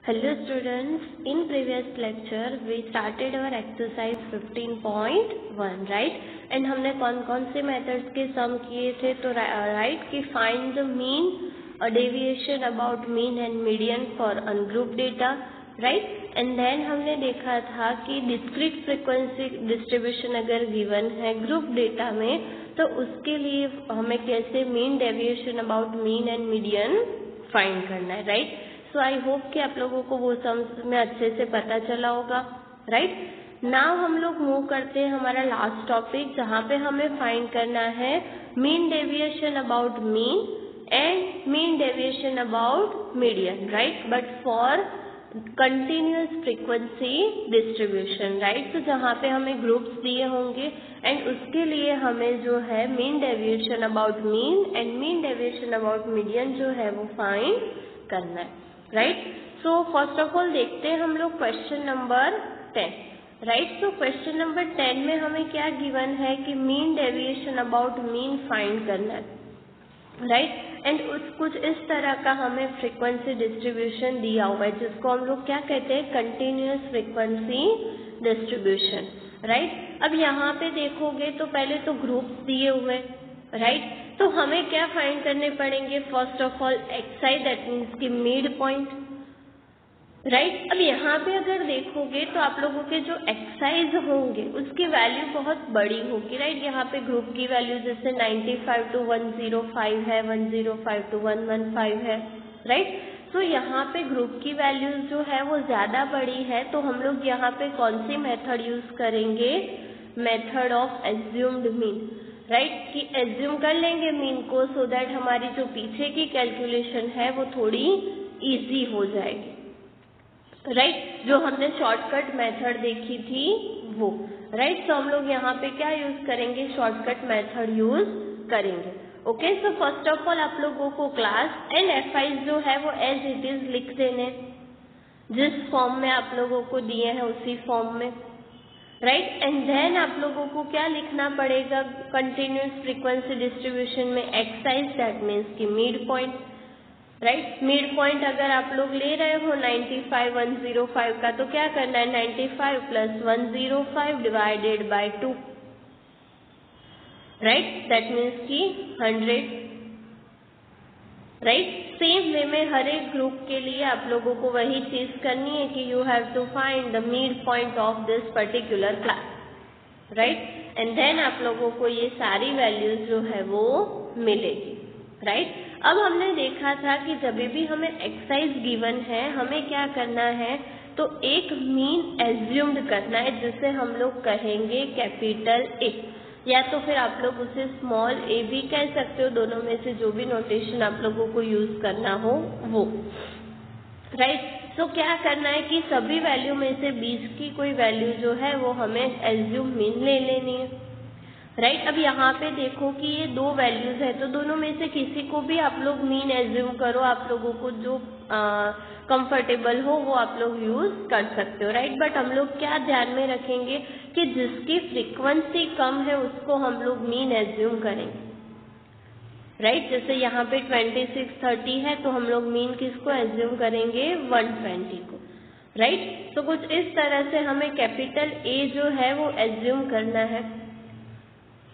Hello students, in previous lecture we started our exercise 15.1 right and हमने कौन कौन से मेथड्स के सम किए थे तो राइट कि find the mean deviation about mean and median for ungroup data right and then हमने देखा था कि डिस्क्रीट फ्रीक्वेंसी डिस्ट्रीब्यूशन अगर गिवन है ग्रुप डेटा में तो उसके लिए हमें कैसे mean deviation about mean and median find करना है राइट। सो आई होप कि आप लोगों को वो सम्स में अच्छे से पता चला होगा राइट। नाउ हम लोग मूव करते हैं हमारा लास्ट टॉपिक जहाँ पे हमें फाइंड करना है mean deviation about mean and mean deviation about median right but for continuous frequency distribution right. तो जहाँ पे हमें ग्रुप्स दिए होंगे एंड उसके लिए हमें जो है mean deviation about mean and mean deviation about median जो है वो फाइंड करना है right. So first of all देखते हैं हम लोग question number 10 right. So question number 10 में हमें क्या गिवन है कि mean deviation about mean find करना है राइट एंड कुछ इस तरह का हमें फ्रीक्वेंसी डिस्ट्रीब्यूशन दिया हुआ है जिसको हम लोग क्या कहते हैं कंटिन्यूअस फ्रीक्वेंसी डिस्ट्रीब्यूशन राइट। अब यहाँ पे देखोगे तो पहले तो ग्रुप्स दिए हुए राइट तो हमें क्या फाइंड करने पड़ेंगे first of all एक्साई that means की मिड पॉइंट राइट। अब यहाँ पे अगर देखोगे तो आप लोगों के जो एक्साइज होंगे उसकी वैल्यू बहुत बड़ी होगी राइट। यहाँ पे ग्रुप की वैल्यू जैसे 95 to 105 है 105 to 115 है राइट। तो यहाँ पे ग्रुप की वैल्यूज जो है वो ज़्यादा बड़ी है तो हम लोग यहाँ पे कौन सी मेथड यूज़ करेंगे method of assumed mean right कि एज्यूम कर लेंगे मीन को सो दैट हमारी जो पीछे की कैलकुलेशन है वो थोड़ी इजी हो जाएगी राइट जो हमने शॉर्टकट मेथड देखी थी वो राइट। तो हम लोग यहाँ पे क्या यूज करेंगे शॉर्टकट मेथड यूज करेंगे okay. So first of all आप लोगों को क्लास एंड एफआईज जो है वो एज इट इज लिख देने जिस फॉर्म में आप लोगों को दिए हैं उसी फॉर्म में राइट एंड देन आप लोगों को क्या लिखना पड़ेगा कंटिन्यूअस फ्रीक्वेंसी डिस्ट्रीब्यूशन में एक्साइज दैट मीन्स की mid point right. Mid point अगर आप लोग ले रहे हो 95 105 का तो क्या करना है 95 plus 105 divided by 2 right that means की 100 राइट। सेम वे में हर एक ग्रुप के लिए आप लोगों को वही चीज करनी है कि you have to find the mid point of this particular class right and then आप लोगों को ये सारी वैल्यूज जो है वो मिलेगी राइट। अब हमने देखा था कि जब भी हमें एक्साइज गिवन है हमें क्या करना है तो एक मीन एज्यूम्ड करना है जिसे हम लोग कहेंगे कैपिटल ए या तो फिर आप लोग उसे स्मॉल ए भी कह सकते हो दोनों में से जो भी नोटेशन आप लोगों को यूज करना हो वो राइट। तो क्या करना है कि सभी वैल्यू में से 20 की कोई वैल्यू जो है वो हमें एज्यूम मीन ले लेनी है राइट। अब यहाँ पे देखो कि ये दो वैल्यूज है तो दोनों में से किसी को भी आप लोग मीन एज्यूम करो आप लोगों को जो कंफर्टेबल हो वो आप लोग यूज कर सकते हो राइट। बट हम लोग क्या ध्यान में रखेंगे कि जिसकी फ्रीक्वेंसी कम है उसको हम लोग मीन एज्यूम करेंगे राइट। जैसे यहाँ पे 2630 है तो हम लोग मीन किसको एज्यूम करेंगे 120 को राइट। तो कुछ इस तरह से हमें कैपिटल ए जो है वो एज्यूम करना है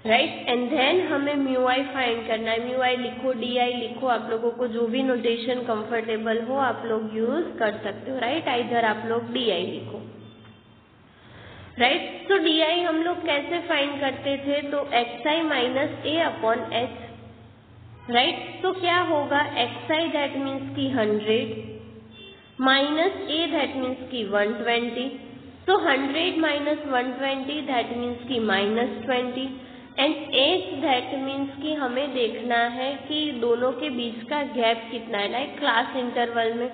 राइट एंड देन हमें म्यू आई फाइंड करना है। म्यू आई लिखो डी आई लिखो आप लोगों को जो भी नोटेशन कंफर्टेबल हो आप लोग यूज कर सकते हो राइट। इधर आप लोग डी आई लिखो राइट। तो डी आई हम लोग कैसे फाइंड करते थे तो एक्स आई माइनस ए अपॉन एच राइट। तो क्या होगा एक्स आई दैट मीन्स की 100 माइनस ए दैट मीन्स की 120 तो 100 माइनस 120 दैट मीन्स की -20 एंड एच दैट मीन्स कि हमें देखना है कि दोनों के बीच का गैप कितना है लाइक क्लास इंटरवल में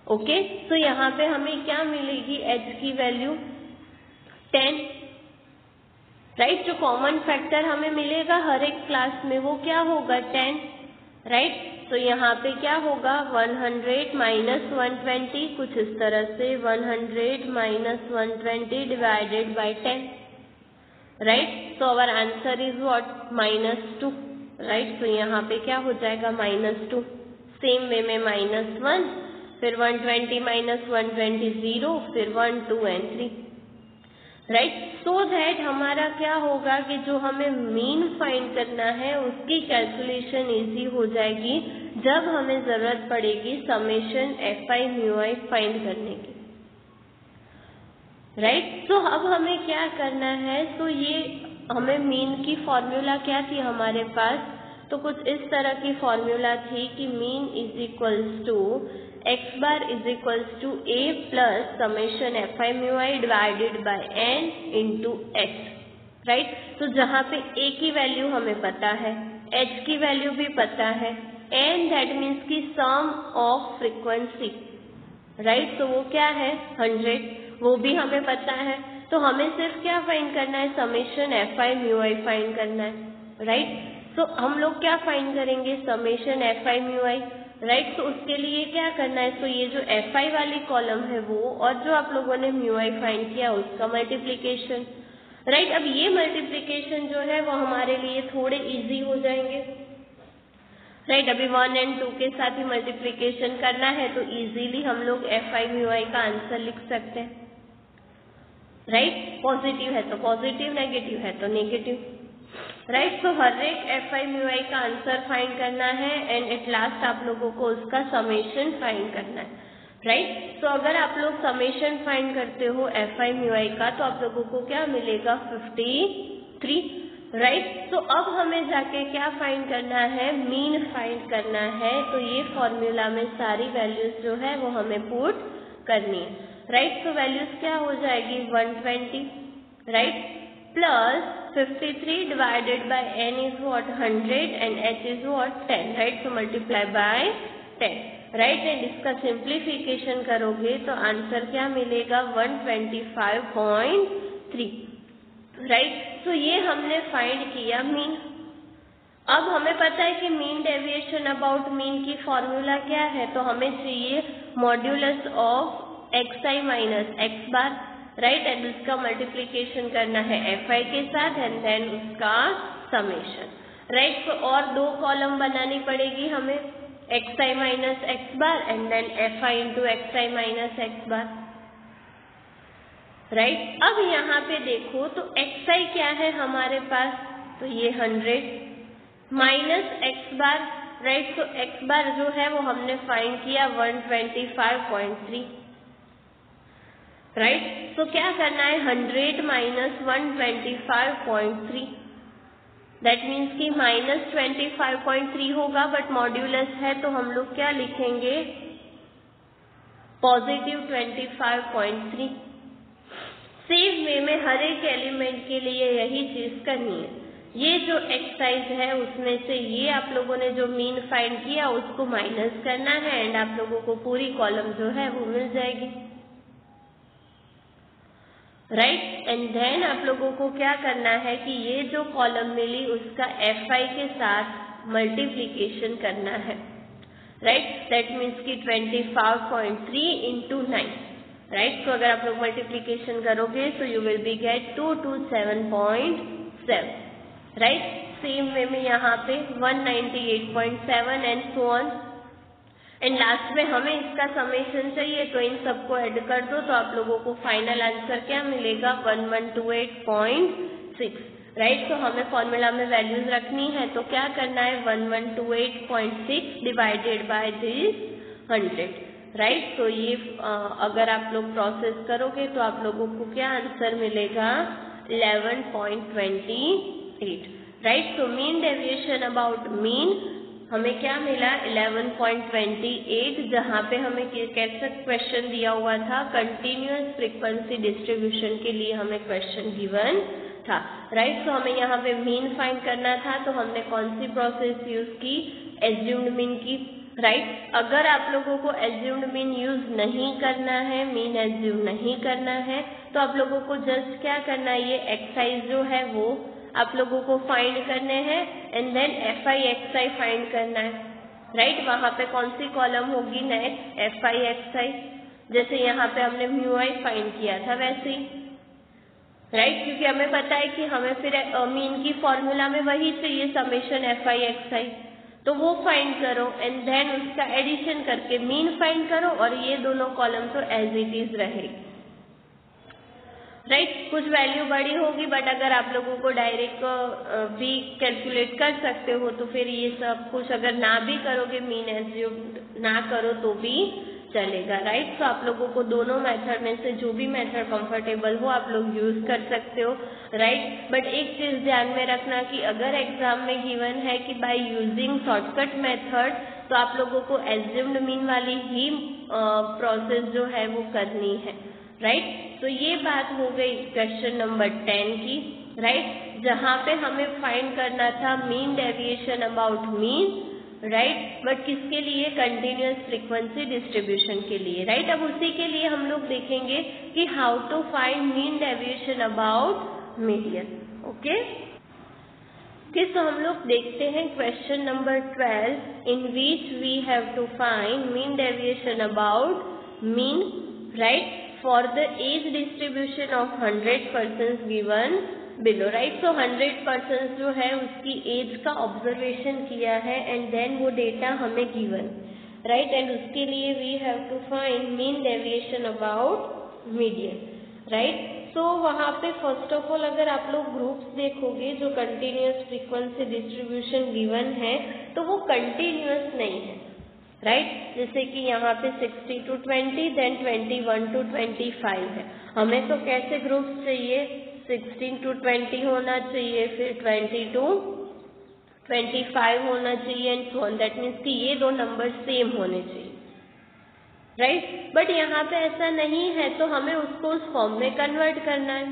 ओके। तो यहाँ पे हमें क्या मिलेगी एच की वैल्यू 10 राइट। जो कॉमन फैक्टर हमें मिलेगा हर एक क्लास में वो क्या होगा 10 राइट। तो यहाँ पे क्या होगा 100 माइनस 120 कुछ इस तरह से 100 माइनस 120 डिवाइडेड बाय 10 राइट। तो our answer is what -2 right. तो यहाँ पे क्या हो जाएगा -2 सेम वे में -1 फिर 120 माइनस 120 0, फिर 1 2 and 3, राइट। सो दैट हमारा क्या होगा कि जो हमें मीन फाइंड करना है उसकी कैलकुलेशन इजी हो जाएगी जब हमें जरूरत पड़ेगी summation fi mu i find करने की, राइट। तो अब हमें क्या करना है, तो ये हमें मीन की फॉर्मूला क्या थी हमारे पास, तो कुछ इस तरह की फॉर्मूला थी कि mean is equals to x bar is equals to a plus summation fi mu i divided by n into h, right. तो जहाँ पे a की वैल्यू हमें पता है, h की वैल्यू भी पता है, n दैट मीन्स की सम ऑफ फ्रीक्वेंसी, राइट। तो वो क्या है 100, वो भी हमें पता है। तो हमें सिर्फ क्या फाइंड करना है, summation fi mu i find करना है, राइट। तो हम लोग क्या फाइंड करेंगे, summation fi mu i, right. तो उसके लिए क्या करना है, तो ये जो fi वाली कॉलम है वो, और जो आप लोगों ने mu i फाइंड किया उसका मल्टीप्लीकेशन, राइट। अब ये मल्टीप्लीकेशन जो है वो हमारे लिए थोड़े इजी हो जाएंगे, राइट। अभी 1 and 2 के साथ ही मल्टीप्लीकेशन करना है तो इजीली हम लोग fi mu i का आंसर लिख सकते हैं, राइट। पॉजिटिव है तो पॉजिटिव, नेगेटिव है तो नेगेटिव, राइट। तो हर एक fi mu i का आंसर फाइंड करना है एंड एट लास्ट आप लोगों को उसका समेशन फाइंड करना है, राइट। तो अगर आप लोग समेशन फाइंड करते हो fi mu i का तो आप लोगों को क्या मिलेगा 53, राइट। तो अब हमें जाके क्या फाइंड करना है, मीन फाइंड करना है। तो ये फॉर्मूला में सारी वैल्यूज जो है वो हमें पुट करनी है, राइट। तो वैल्यूज क्या हो जाएगी 120, right, plus 53 divided by n is what 100 and h is what 10, right. तो मल्टीप्लाई बाय 10, राइट। एंड इसका सिंप्लीफिकेशन करोगे तो आंसर क्या मिलेगा 125.3, राइट। तो ये हमने फाइंड किया मीन। अब हमें पता है कि मीन डेविएशन अबाउट मीन की फॉर्मूला क्या है, तो हमें चाहिए modulus of xi minus x bar, right. And उसका मल्टीप्लीकेशन करना है fi के साथ एंड देन उसका समेशन, राइट। तो और दो कॉलम बनानी पड़ेगी हमें, xi minus x bar and then fi into xi minus x bar, right. अब यहाँ पे देखो तो xi क्या है हमारे पास, तो ये 100 माइनस x बार, राइट। तो x बार जो है वो हमने फाइंड किया 125.3, राइट। तो क्या करना है 100 माइनस 125.3, दैट मीन्स कि माइनस 25.3 होगा, बट मॉड्यूलस है तो हम लोग क्या लिखेंगे पॉजिटिव 25.3। सेम वे में हर एक एलिमेंट के लिए यही चीज करनी है। ये जो एक्सरसाइज है उसमें से ये आप लोगों ने जो मीन फाइंड किया उसको माइनस करना है एंड आप लोगों को पूरी कॉलम जो है वो मिल जाएगी, राइट। एंड देन आप लोगों को क्या करना है कि ये जो कॉलम मिली उसका fi के साथ मल्टीप्लीकेशन करना है, राइट। दैट मीन्स कि 25.3 इंटू 9, राइट। तो अगर आप लोग मल्टीप्लीकेशन करोगे तो you will be get 227.7, right. Same way में यहाँ पे 198.7 and so on, and last में हमें इसका समेशन चाहिए तो इन सबको ऐड कर दो तो आप लोगों को फाइनल आंसर क्या मिलेगा 1128.6, राइट। तो हमें फॉर्मूला में वैल्यूज रखनी है तो क्या करना है 1128.6 डिवाइडेड बाय दिस 100, राइट। तो ये अगर आप लोग प्रोसेस करोगे तो आप लोगों को क्या आंसर मिलेगा 11.28, राइट। तो मीन डेविएशन अबाउट मीन हमें क्या मिला 11.28, जहाँ पे हमें कैसा क्वेश्चन दिया हुआ था कंटिन्यूअस फ्रीक्वेंसी डिस्ट्रीब्यूशन के लिए हमें क्वेश्चन गिवन था, राइट। तो हमें यहाँ पे मीन फाइंड करना था तो हमने कौन सी प्रोसेस यूज की, एज्यूम्ड मीन की, राइट। अगर आप लोगों को एज्यूम्ड मीन यूज नहीं करना है, मीन एज्यूम नहीं करना है तो आप लोगों को जस्ट क्या करना है, ये एक्सरसाइज जो है वो आप लोगों को फाइंड करने हैं and then fi xi find करना है, राइट। वहां पे कौन सी कॉलम होगी नेक्स्ट fi xi, जैसे यहाँ पे हमने mu i फाइंड किया था वैसे ही, राइट। क्योंकि हमें पता है कि हमें फिर मीन की फॉर्मूला में वही चाहिए समेशन fi xi, तो वो फाइंड करो एंड देन उसका एडिशन करके मीन फाइंड करो और ये दोनों कॉलम तो एज इट इज रहेगी, राइट। कुछ वैल्यू बड़ी होगी बट अगर आप लोगों को डायरेक्ट भी कैलकुलेट कर सकते हो तो फिर ये सब कुछ अगर ना भी करोगे, मीन एज्यूम ना करो तो भी चलेगा, राइट। तो आप लोगों को दोनों मेथड में से जो भी मेथड कंफर्टेबल हो आप लोग यूज कर सकते हो, राइट। बट एक चीज ध्यान में रखना कि अगर एग्जाम में गिवन है कि बाय यूजिंग शॉर्टकट मेथड तो आप लोगों को एज्यूम्ड मीन वाली ही प्रोसेस जो है वो करनी है, राइट। तो ये बात हो गई क्वेश्चन नंबर 10 की, राइट, जहाँ पे हमें फाइंड करना था mean deviation about mean, right, but किसके लिए, कंटिन्यूअस फ्रीक्वेंसी डिस्ट्रीब्यूशन के लिए, राइट। अब उसी के लिए हम लोग देखेंगे कि how to find mean deviation about median, okay. तो हम लोग देखते हैं question number 12 in which we have to find mean deviation about mean, right, for the age distribution of 100 persons given below, right। so 100 persons जो है उसकी as का observation किया है एंड देन वो डेटा हमें गिवन, राइट, एंड उसके लिए we have to find mean deviation about median, right. So वहाँ पे फर्स्ट ऑफ ऑल अगर आप लोग ग्रुप्स देखोगे जो कंटिन्यूअस फ्रीक्वेंसी डिस्ट्रीब्यूशन गिवन है तो वो कंटिन्यूअस नहीं है, राइट, जैसे कि यहाँ पे 60 to 20 देन 21 to 25 है। हमें तो कैसे ग्रुप्स चाहिए, 16 to 20 होना चाहिए, फिर 20 to 25 होना चाहिए and so on, that means कि ये दो नंबर सेम होने चाहिए, राइट। बट यहाँ पे ऐसा नहीं है तो हमें उसको उस फॉर्म में कन्वर्ट करना है,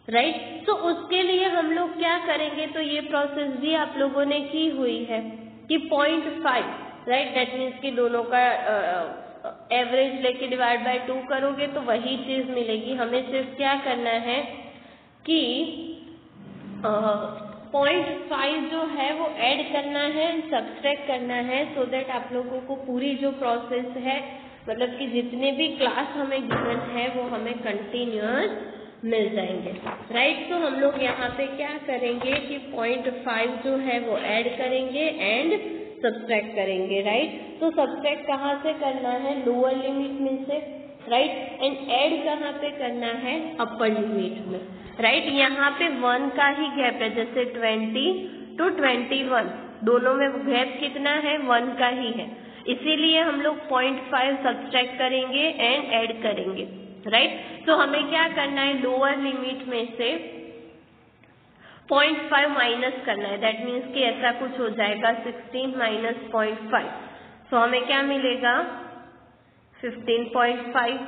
राइट। तो उसके लिए हम लोग क्या करेंगे, तो ये प्रोसेस भी आप लोगों ने की हुई है कि 0.5, राइट, दैट मीन्स कि दोनों का एवरेज लेके डिवाइड बाय 2 करोगे तो वही चीज मिलेगी। हमें सिर्फ क्या करना है कि 0.5 जो है वो ऐड करना है, सब्सट्रैक्ट करना है, सो दैट आप लोगों को पूरी जो प्रोसेस है, मतलब कि जितने भी क्लास हमें गिवन है वो हमें कंटिन्यूअस मिल जाएंगे, राइट। तो हम लोग यहाँ पे क्या करेंगे कि 0.5 जो है वो ऐड करेंगे एंड सब्सट्रैक्ट करेंगे, राइट। तो सब्सट्रैक्ट कहाँ से करना है, लोअर लिमिट में से, राइट, एंड ऐड कहाँ पे करना है, अपर लिमिट में, राइट। यहाँ पे 1 का ही गैप है, जैसे 20 to 21 दोनों में गैप कितना है, 1 का ही है, इसीलिए हम लोग 0.5 सब्सट्रैक्ट करेंगे एंड ऐड करेंगे, राइट। तो हमें क्या करना है, लोअर लिमिट में से 0.5 माइनस करना है, दैट मीन्स कि ऐसा कुछ हो जाएगा 16 माइनस 0.5, तो हमें क्या मिलेगा 15.5,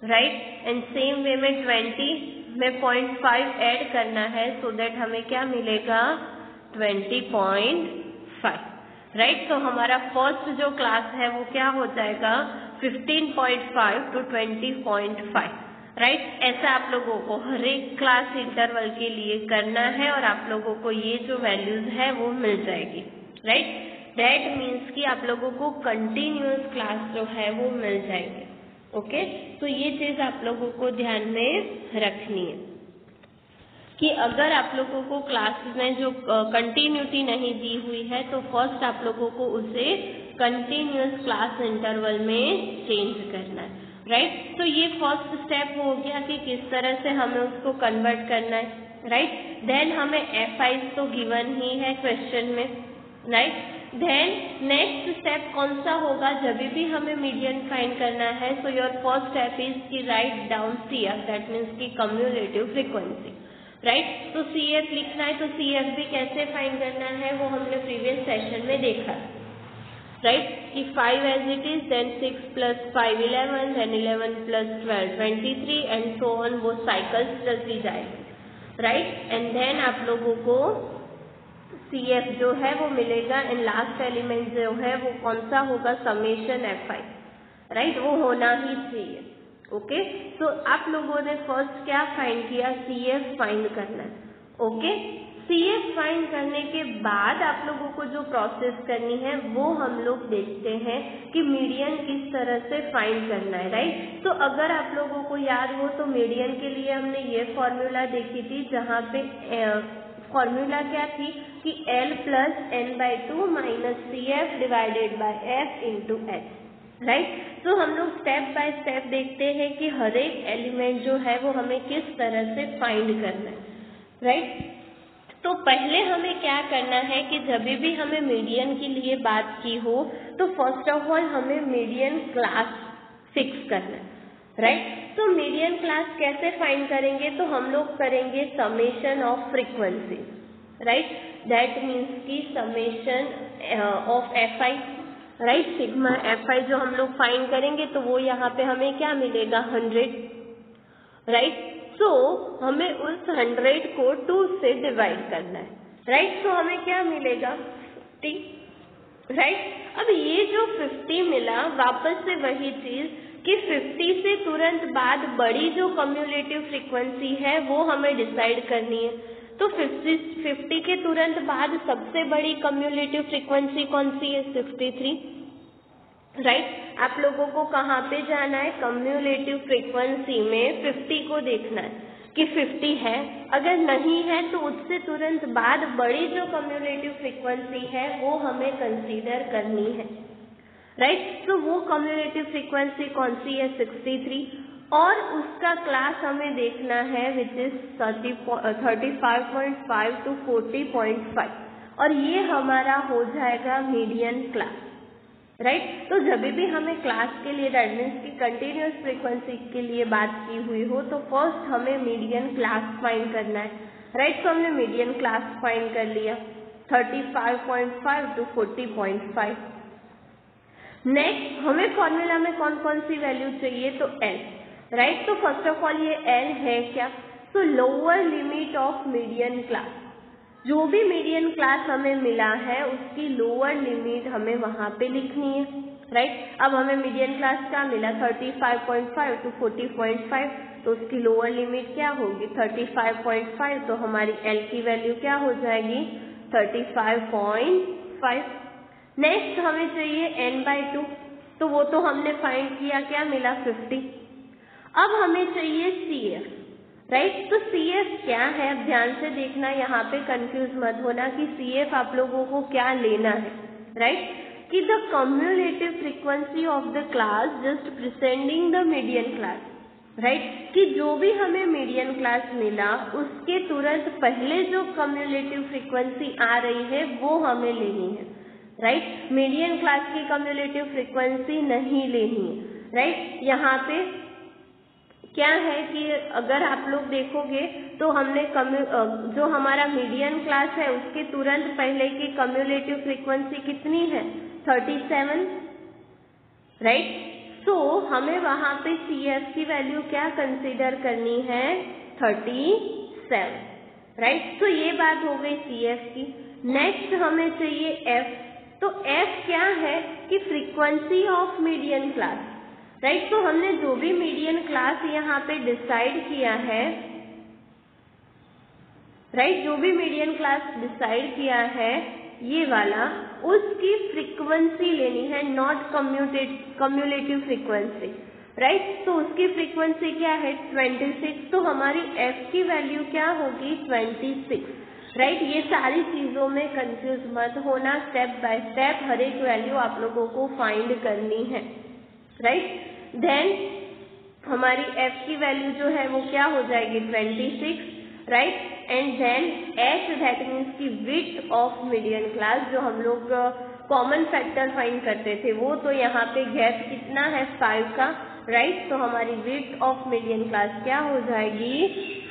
राइट। एंड सेम वे में 20 में 0.5 ऐड करना है, सो दैट हमें क्या मिलेगा 20.5, राइट। तो हमारा फर्स्ट जो क्लास है वो क्या हो जाएगा 15.5 to 20.5, राइट। ऐसा आप लोगों को हर एक क्लास इंटरवल के लिए करना है और आप लोगों को ये जो वैल्यूज है वो मिल जाएगी, राइट। दैट मीन्स कि आप लोगों को कंटिन्यूअस क्लास जो है वो मिल जाएंगे, ओके। तो ये चीज आप लोगों को ध्यान में रखनी है कि अगर आप लोगों को क्लास में जो कंटिन्यूटी नहीं दी हुई है तो फर्स्ट आप लोगों को उसे कंटिन्यूअस क्लास इंटरवल में चेंज करना है, राइट। तो ये फर्स्ट स्टेप हो गया कि किस तरह से हमें उसको कन्वर्ट करना है, राइट। देन हमें F तो गिवन ही है क्वेश्चन में, राइट। देन नेक्स्ट स्टेप कौन सा होगा, जब भी हमें मीडियन फाइंड करना है, so your first step is कि write down CF, that means की कम्युलेटिव फ्रीक्वेंसी, राइट। तो CF लिखना है, तो CF भी कैसे फाइंड करना है वो हमने प्रीवियस सेशन में देखा, राइट, कि 5 as it is, then 6 + 5 11, then 11 + 12 23 and so on, वो साइकिल्स चलती जाएगी, राइट। एंड देन आप लोगों को CF जो है वो मिलेगा एंड लास्ट एलिमेंट जो है वो कौन सा होगा, समेशन Fi, राइट, वो होना ही चाहिए, ओके। तो आप लोगों ने फर्स्ट क्या फाइंड किया, CF फाइंड करना है, ओके। CF फाइंड करने के बाद आप लोगों को जो प्रोसेस करनी है वो हम लोग देखते हैं कि मीडियन किस तरह से फाइंड करना है, राइट। तो अगर आप लोगों को याद हो तो मीडियन के लिए हमने ये फॉर्मूला देखी थी जहाँ पे फॉर्मूला क्या थी कि L plus n/2 minus CF divided by F into H, right. तो हम लोग स्टेप बाय स्टेप देखते हैं कि हर एक एलिमेंट जो है वो हमें किस तरह से फाइंड करना है, राइट। तो पहले हमें क्या करना है कि जब भी हमें मीडियन के लिए बात की हो तो फर्स्ट ऑफ ऑल हमें मीडियन क्लास फिक्स करना है, राइट। तो मीडियन क्लास कैसे फाइंड करेंगे, तो हम लोग करेंगे summation of frequency, right. That means की summation of Fi, right. Sigma Fi जो हम लोग फाइंड करेंगे तो वो यहाँ पे हमें क्या मिलेगा 100, राइट। सो हमें उस 100 को 2 से डिवाइड करना है, राइट। तो हमें क्या मिलेगा 50, राइट। अब ये जो 50 मिला वापस से वही चीज कि 50 से तुरंत बाद बड़ी जो कम्युलेटिव फ्रीक्वेंसी है वो हमें डिसाइड करनी है। तो 50 के तुरंत बाद सबसे बड़ी कम्युलेटिव फ्रीक्वेंसी कौन सी है 63, राइट। आप लोगों को कहाँ पे जाना है, कम्युलेटिव फ्रीक्वेंसी में 50 को देखना है कि 50 है, अगर नहीं है तो उससे तुरंत बाद बड़ी जो कम्युलेटिव फ्रीक्वेंसी है वो हमें कंसीडर करनी है, राइट। तो वो कम्युलेटिव फ्रीक्वेंसी कौन सी है 63, और उसका क्लास हमें देखना है विच इज 35.5 टू 40.5, और ये हमारा हो जाएगा मीडियन क्लास, राइट। तो जब भी हमें क्लास के लिए दैट मीन्स की कंटिन्यूस फ्रीक्वेंसी के लिए बात की हुई हो तो फर्स्ट हमें मीडियन क्लास फाइंड करना है, राइट। तो हमने मीडियन क्लास फाइंड कर लिया 35.5 टू 40.5। नेक्स्ट हमें फॉर्मूला में कौन कौन सी वैल्यू चाहिए, तो L, राइट। तो फर्स्ट ऑफ ऑल ये L है क्या, तो lower limit of median class, जो भी मीडियन क्लास हमें मिला है उसकी लोअर लिमिट हमें वहां पे लिखनी है, राइट। अब हमें मीडियन क्लास क्या मिला 35.5 टू 40.5, तो उसकी लोअर लिमिट क्या होगी 35.5, तो हमारी L की वैल्यू क्या हो जाएगी 35.5। नेक्स्ट हमें चाहिए n/2, तो वो तो हमने फाइंड किया, क्या मिला 50। अब हमें चाहिए CF, राइट। तो CF क्या है, अब ध्यान से देखना, यहाँ पे कंफ्यूज मत होना कि CF आप लोगों को क्या लेना है, राइट। कि the cumulative frequency of the class just preceding the median class, right. कि जो भी हमें मीडियन क्लास मिला उसके तुरंत पहले जो कम्युलेटिव फ्रीक्वेंसी आ रही है वो हमें लेनी है, राइट। मीडियन क्लास की कम्युलेटिव फ्रीक्वेंसी नहीं लेनी है, राइट। यहाँ पे क्या है कि अगर आप लोग देखोगे तो हमने जो हमारा मीडियन क्लास है उसके तुरंत पहले की कम्युलेटिव फ्रीक्वेंसी कितनी है 37, राइट। सो हमें वहां पे CF की वैल्यू क्या कंसीडर करनी है 37, राइट। तो ये बात हो गई CF की। नेक्स्ट हमें चाहिए F, तो F क्या है कि frequency of median class, right. तो हमने जो भी मीडियन क्लास यहाँ पे डिसाइड किया है, राइट, जो भी मीडियन क्लास डिसाइड किया है ये वाला, उसकी फ्रीक्वेंसी लेनी है, नॉट कम्युलेटिव फ्रीक्वेंसी, राइट। तो उसकी फ्रीक्वेंसी क्या है 26, तो हमारी F की वैल्यू क्या होगी 26, राइट। ये सारी चीजों में कंफ्यूज मत होना, स्टेप बाय स्टेप हर एक वैल्यू आप लोगों को फाइंड करनी है, राइट। देन हमारी F की वैल्यू जो है वो क्या हो जाएगी 26, right. And then H that means की विड्थ ऑफ मीडियन क्लास, जो हम लोग कॉमन फैक्टर फाइंड करते थे वो, तो यहाँ पे गैप कितना है 5 का, राइट। तो हमारी विड्थ ऑफ मीडियन क्लास क्या हो जाएगी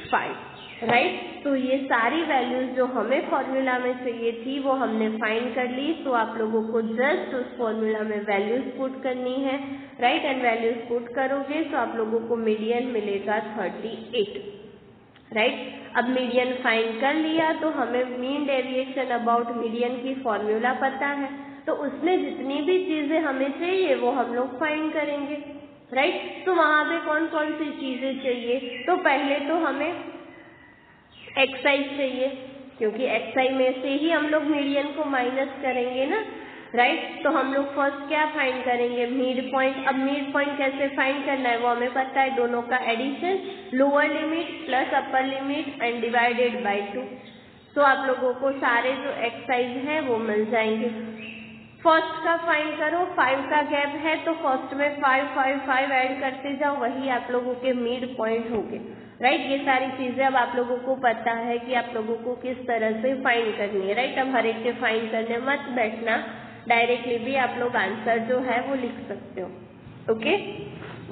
5, राइट। तो ये सारी वैल्यूज जो हमें फॉर्मूला में चाहिए थी वो हमने फाइंड कर ली। तो आप लोगों को जस्ट उस फॉर्मूला में वैल्यूज पुट करनी है, राइट। एंड वैल्यूज पुट करोगे तो आप लोगों को मीडियन मिलेगा 38, राइट। अब मीडियन फाइंड कर लिया तो हमें मीन डेविएशन अबाउट मीडियन की फॉर्मूला पता है, तो उसमें जितनी भी चीजें हमें चाहिए वो हम लोग फाइंड करेंगे, राइट। तो वहां पे कौन कौन सी चीजें चाहिए, तो पहले तो हमें xi चाहिए, क्योंकि xi में से ही हम लोग मीडियन को माइनस करेंगे ना, राइट। तो हम लोग फर्स्ट क्या फाइंड करेंगे मिड पॉइंट। अब मिड पॉइंट कैसे फाइंड करना है वो हमें पता है, दोनों का addition, lower limit plus upper limit and divided by 2, तो आप लोगों को सारे जो एक्सरसाइज हैं वो मिल जाएंगे। फर्स्ट का फाइंड करो, 5 का गैप है तो फर्स्ट में 5 5 5 ऐड करते जाओ, वही आप लोगों के मिड पॉइंट होंगे, राइट। ये सारी चीजें अब आप लोगों को पता है कि आप लोगों को किस तरह से फाइंड करनी है, राइट। अब हर एक के फाइंड करने मत बैठना, डायरेक्टली भी आप लोग आंसर जो है वो लिख सकते हो, ओके।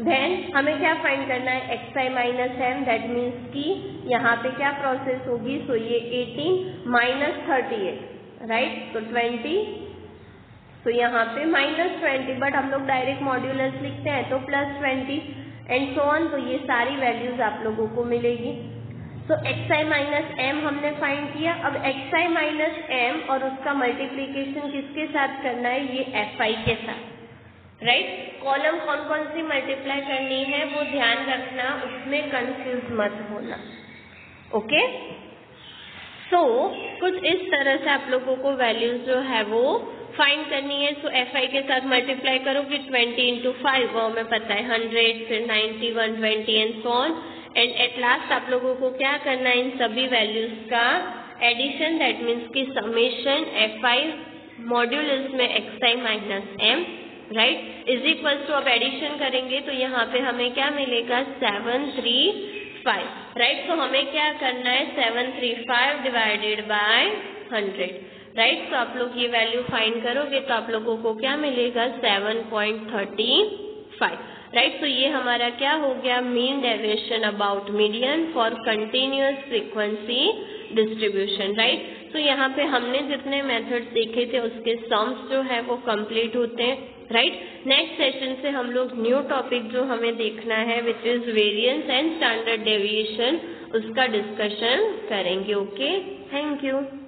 देन हमें क्या फाइंड करना है, xi minus m, that means कि यहाँ पे क्या प्रोसेस होगी, सो ये 18 माइनस 38, राइट, तो 20, तो यहाँ पे -20, बट हम लोग डायरेक्ट मॉड्यूलस लिखते हैं तो +20 एंड सो ऑन, तो ये सारी वैल्यूज आप लोगों को मिलेगी। तो xi माइनस m हमने फाइंड किया। अब xi माइनस m और उसका मल्टीप्लीकेशन किसके साथ करना है, ये fi के साथ, राइट। कॉलम कौन कौन सी मल्टीप्लाई करनी है वो ध्यान रखना, उसमें कंफ्यूज मत होना, ओके। सो कुछ इस तरह से आप लोगों को वैल्यूज जो है वो फाइंड करनी है। सो fi के साथ मल्टीप्लाई करोगे 20 इंटू 5, वो हमें पता है 100, फिर 90, 120 and so on, and at last आप लोगों को क्या करना है, इन सभी वैल्यूज का एडिशन, दैट मीन्स की समेशन fi मॉड्यूलस में xi minus m, right, is equal to, अब एडिशन करेंगे तो यहाँ पे हमें क्या मिलेगा 735, राइट। तो हमें क्या करना है 735 डिवाइडेड बाय 100, राइट। तो आप लोग ये वैल्यू फाइंड करोगे तो आप लोगों को क्या मिलेगा 7.35, राइट। तो ये हमारा क्या हो गया, mean deviation about median for continuous frequency distribution, right. तो यहाँ पे हमने जितने मेथड्स देखे थे उसके सम्स जो है वो कंप्लीट होते हैं, राइट। नेक्स्ट सेशन से हम लोग न्यू टॉपिक जो हमें देखना है which is variance and standard deviation, उसका डिस्कशन करेंगे, ओके। Thank you.